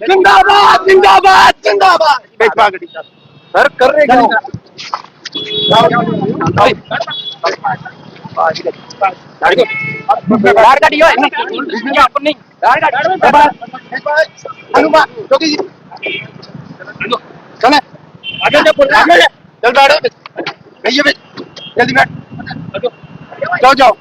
जिंदाबाद जिंदाबाद जिंदाबाद सर कर रहे क्या जल्दी बैठ जाओ जाओ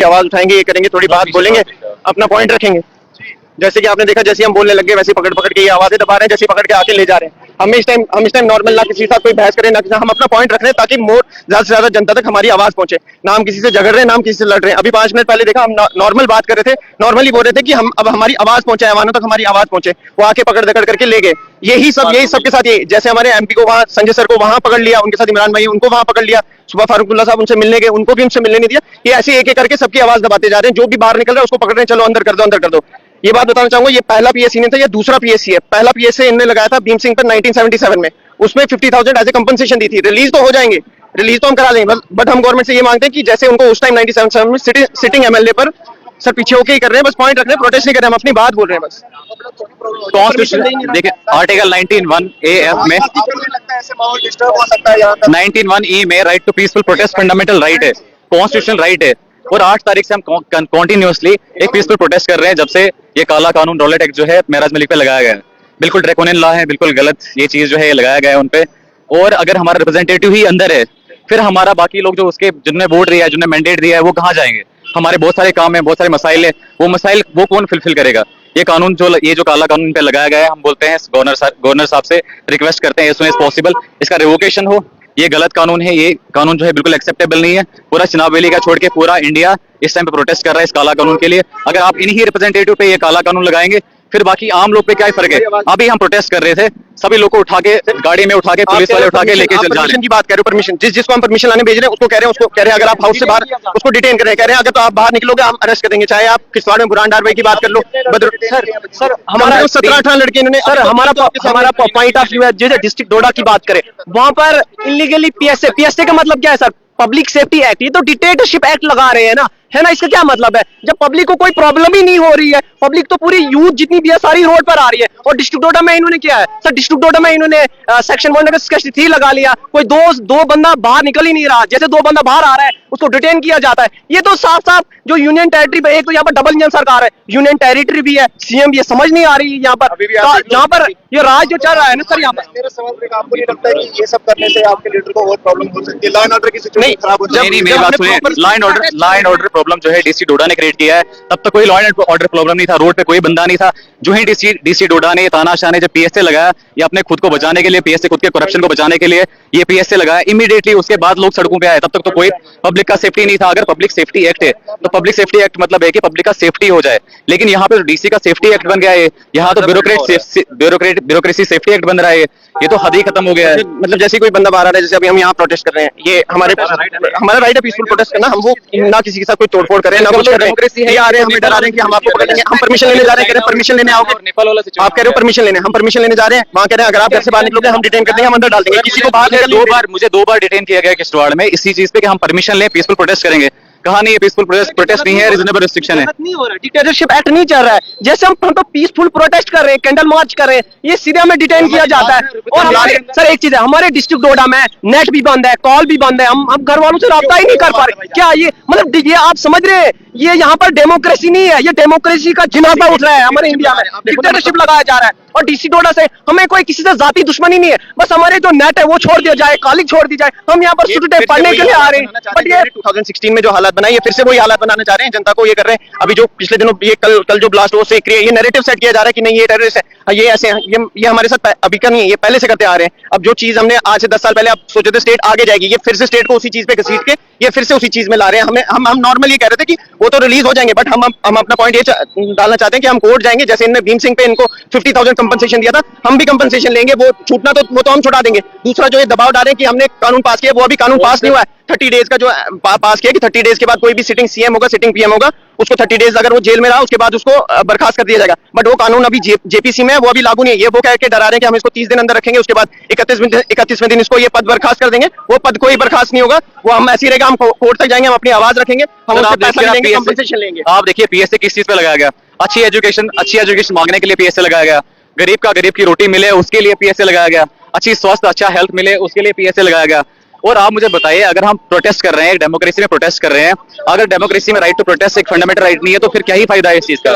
आवाज उठाएंगे, ये करेंगे, थोड़ी बात बोलेंगे, अपना पॉइंट रखेंगे। जैसे कि आपने देखा, जैसे हम बोलने लगे वैसे पकड़ पकड़ के ये आवाजें दबा रहे हैं, जैसे पकड़ के आके ले जा रहे हैं। हम इस टाइम नॉर्मल, ना किसी के साथ कोई बहस करें, ना हम अपना पॉइंट रख रहे हैं ताकि मोर ज्यादा से ज्यादा जनता तक हमारी आवाज पहुंचे। ना हम किसी से झगड़ रहे हैं, ना हम किसी से लड़ रहे हैं। अभी 5 मिनट पहले देखा, हम नॉर्मल बात कर रहे थे, नॉर्मली बोल रहे थे कि हम अब हमारी आवाज पहुंचे, ऐवानों तक हमारी आवाज पहुंचे। वो आके पकड़ दकड़ करके ले गए। यही सबके साथ ये, जैसे हमारे एमपी को वहां संजय सर को वहां पकड़ लिया, उनके साथ इमरान भाई उनको वहां पकड़ लिया, सुबह फारूकुल्ला साहब उनसे मिलने गए, उनको भी उनसे मिलने नहीं दिया। ये ऐसे एक एक करके सबकी आवाज दबाते जा रहे हैं। जो भी बाहर निकल रहा है उसको पकड़ रहे हैं, चलो अंदर कर दो, अंदर कर दो। ये बात बताना चाहूंगा, ये पहला पीएससी नहीं था, ये दूसरा पीएससी है। पहला पीएससी इन्होंने लगाया था भीम सिंह पर 1977 में, उसमें 50,000 एज ए कंपनसेशन दी थी। रिलीज तो हो जाएंगे, रिलीज तो हम करा लेंगे, बट हम गवर्नमेंट से ये मांगते हैं कि जैसे उनको उस टाइम 1977 में सिटिंग एमएलए पर सर पीछे होके ही कर रहे हैं, बस पॉइंट रख रहे हैं, प्रोटेस्ट नहीं कर रहे हैं, हम अपनी बात बोल रहे हैं बस। कॉन्स्टिट्यूशन देखिए, आर्टिकल 19(1)(a)(f) में 19(1)(e) में right to peaceful protest fundamental right है, कॉन्स्टिट्यूशनल राइट है। और 8 तारीख से हम कॉन्टिन्यूसली एक पीसफुल प्रोटेस्ट कर रहे हैं जब से ये काला कानून रॉलेट एक्ट जो है महराज मलिक पे लगाया गया है। बिल्कुल ड्रैकोनियन लॉ है, बिल्कुल गलत ये चीज जो है लगाया गया है उनपे। और अगर हमारा रिप्रेजेंटेटिव ही अंदर है, फिर हमारा बाकी लोग जो उसके जिन्होंने वोट दिया है, जिन्होंने मैंडेट दिया है, वो कहाँ जाएंगे? हमारे बहुत सारे काम है, बहुत सारे मसाइल है, वो मसाइल वो कौन फुलफिल करेगा? ये कानून जो काला कानून पे लगाया गया है, हम बोलते हैं गवर्नर साहब से रिक्वेस्ट करते हैं एज सून एज पॉसिबल इसका रिवोकेशन हो। ये गलत कानून है, ये कानून जो है बिल्कुल एक्सेप्टेबल नहीं है। पूरा चुनाव वैली का छोड़ के पूरा इंडिया इस टाइम पे प्रोटेस्ट कर रहा है इस काला कानून के लिए। अगर आप इन्हीं रिप्रेजेंटेटिव पे ये काला कानून लगाएंगे, फिर बाकी आम लोग पे क्या फर्क है? अभी हम प्रोटेस्ट कर रहे थे, सभी लोग को उठा के गाड़ी में उठा के पुलिस वाले उठा के लेके चल जा रहे हैं। की बात कर रहे हो, परमिशन जिसको हम परमिशन लाने भेज रहे हैं उसको कह रहे हैं, अगर आप हाउस से बाहर उसको डिटेन कर रहे हैं, कह रहे हैं अगर तो आप बाहर निकलोगे हम अरेस्ट कर देंगे। चाहे आप किसवाड़ में बुरान डारवाई की बात कर लो, सर हमारा 17-18 लड़के इन्होंने, सर हमारा पॉइंट ऑफ व्यू है। जैसे डिस्ट्रिक्ट डोडा की बात करें, वहां पर इलीगली पीएसए का मतलब क्या है सर? Public safety act. ये तो डिक्टेटरशिप एक्ट लगा रहे हैं ना, है ना? इसका क्या मतलब है? जब पब्लिक को कोई प्रॉब्लम ही नहीं हो रही है, पब्लिक तो पूरी यूथ जितनी भी है सारी रोड पर आ रही है। और डिस्ट्रिक्ट डोडा में इन्होंने क्या है सर? डिस्ट्रिक्ट डोडा में इन्होंने सेक्शन 1 लगा लिया। कोई दो बंदा बाहर निकल ही नहीं रहा, जैसे 2 बंदा बाहर आ रहा है उसको डिटेन किया जाता है। ये तो साफ साफ जो यूनियन टेरिटरी पे, एक तो यहाँ पर डबल इंजन सरकार है, यूनियन टेरिटरी भी है, सीएम भी है, समझ नहीं आ रही यहाँ पर जहाँ पर ये राज जो चल रहा है ना सर। यहाँ पर मेरा सवाल आपको नहीं लगता है कि ये सब करने से आपके लीडर को बहुत प्रॉब्लम हो सकती है? लॉ एंड ऑर्डर की सिचुएशन खराब हो जाएगी। नहीं, मेरी बात सुनिए, लॉ एंड ऑर्डर प्रॉब्लम जो है डीसी डोडा ने क्रिएट किया है। तब तक कोई लॉ एंड ऑर्डर प्रॉब्लम नहीं था, रोड पे कोई बंदा नहीं था। जो ही डीसी डोडा ने, तानाशाह ने जब पीएसए लगाया, ये अपने खुद को बचाने के लिए, पीएसए खुद के करप्शन को बचाने के लिए ये पीएसए लगाया, इमीडिएटली उसके बाद लोग सड़कों पे आए। तब तक तो कोई पब्लिक का सेफ्टी नहीं था। अगर पब्लिक सेफ्टी एक्ट है तो पब्लिक सेफ्टी एक्ट मतलब है कि पब्लिक का सेफ्टी हो जाए, लेकिन यहाँ पे डीसी का सेफ्टी एक्ट बन गया है। यहाँ तो ब्यूरोक्रेसी सेफ्टी एक्ट बन रहा है। ये तो हद ही खत्म हो गया है। मतलब जैसे कोई बंदा बाहर आ रहा है, जैसे अभी हम यहाँ प्रोटेस्ट कर रहे हैं, ये हमारा राइट है पीसफुल प्रोटेस्ट करना। हम वो ना किसी के साथ कोई तोड़फोड़ कर रहे हैं, ना कुछ कर रहे हैं। ये आ रहे हैं, हमें डरा रहे हैं कि हम आपको पकड़ लेंगे। हम परमिशन लेने जा रहे हैं, कह रहे हैं परमिशन लेने आओगे, आप कह रहे हो परमिशन लेने, हम परमिशन लेने जा रहे हैं। वहाँ कह रहे हैं अगर आप घर से बाहर निकलोगे हम डिटेन कर देंगे, हम अंदर डाल देंगे। किसी को बाहर मुझे 2 बार डिटेन किया गया किश्तवाड़ में इसी चीज पे कि हम परमिशन लें, पीसफुल प्रोटेस्ट करेंगे। कहा नहीं, ये पीसफुल प्रोटेस्ट नहीं है, रीजनेबल रिस्ट्रिक्शन है। नहीं हो रहा, डिक्टेटरशिप एक्ट नहीं चल रहा है। जैसे हम तो पीसफुल प्रोटेस्ट कर रहे हैं, कैंडल मार्च कर रहे हैं, ये सीरिया में डिटेन किया जाता है। और हमारे सर एक चीज है, हमारे डिस्ट्रिक्ट डोडा में नेट भी बंद है, कॉल भी बंद है, हम घर वालों से राब्ता ही नहीं कर पा रहे। क्या ये मतलब ये आप समझ रहे हैं? ये यहाँ पर डेमोक्रेसी नहीं है, ये डेमोक्रेसी का जिनाजा उठ रहा है हमारे इंडिया में। डिक्टेटरशिप लगाया जा रहा है। और डीसी डोडा से हमें कोई किसी से जाति दुश्मनी नहीं है, बस हमारे जो नेट है वो छोड़ दिया जाए, कॉलेज छोड़ दी जाए। हम यहाँ पर स्टूडेंट पढ़ने के लिए आ रहे हैं, बट ये 2016 में जो हालात बनाए, ये फिर से वही हालात बनाना चाह रहे हैं। जनता को ये कर रहे हैं। अभी जो पिछले दिनों ये कल जो ब्लास्ट हुआ, ये नैरेटिव सेट किया जा रहा है कि नहीं ये टेररिस्ट है, ये ऐसे हैं। ये हमारे साथ अभी का नहीं है, ये पहले से करते आ रहे हैं। अब जो चीज हमने आज से 10 साल पहले आप सोचे थे स्टेट आगे जाएगी, ये फिर से स्टेट को उसी चीज पे घसीट के ये फिर से उसी चीज में ला रहे हैं। हम नॉर्मल ये कह रहे थे कि वो तो रिलीज हो जाएंगे, बट हम अपना पॉइंट ये डालना चाहते हैं कि हम कोर्ट जाएंगे। जैसे इनने भीम सिंह पे इनको 50,000 कंपनसेशन दिया था, हम भी कंपनसेशन लेंगे। वो छूटना तो वो तो हम छुड़ा देंगे। दूसरा जो ये दबाव डाल रहे हैं कि हमने कानून पास किया, वो अभी कानून पास नहीं हुआ है। 30 डेज का जो पास किया कि 30 डेज के बाद कोई भी सिटिंग सीएम होगा, सिटिंग पीएम होगा, उसको 30 डेज अगर वो जेल में रहा उसके बाद उसको बर्खास्त कर दिया जाएगा। बट वो कानून अभी जेपीसी में है, वो अभी लागू नहीं है। ये वो कह के डरा रहे हैं कि हम इसको 30 दिन अंदर रखेंगे, उसके बाद 31वें दिन इसको ये पद बर्खास्त कर देंगे। वो पद कोई बर्खास्त नहीं होगा, वो हम ऐसे ही रहेगा। हम कोर्ट तक जाएंगे, हम अपनी आवाज रखेंगे, हम उससे पैसा नहीं लेंगे, कंपनसेशन लेंगे। आप देखिए पीएसए किस चीज पे लगाया गया, अच्छी एजुकेशन मांगने के लिए पीएसए लगाया गया, गरीब की रोटी मिले उसके लिए पीएसए लगाया गया, अच्छी स्वास्थ्य अच्छा हेल्थ मिले उसके लिए पीएसए लगाया गया। और आप मुझे बताइए, अगर हम प्रोटेस्ट कर रहे हैं, डेमोक्रेसी में प्रोटेस्ट कर रहे हैं, अगर डेमोक्रेसी में राइट टू प्रोटेस्ट एक फंडामेंटल राइट नहीं है तो फिर क्या ही फायदा है इस चीज का।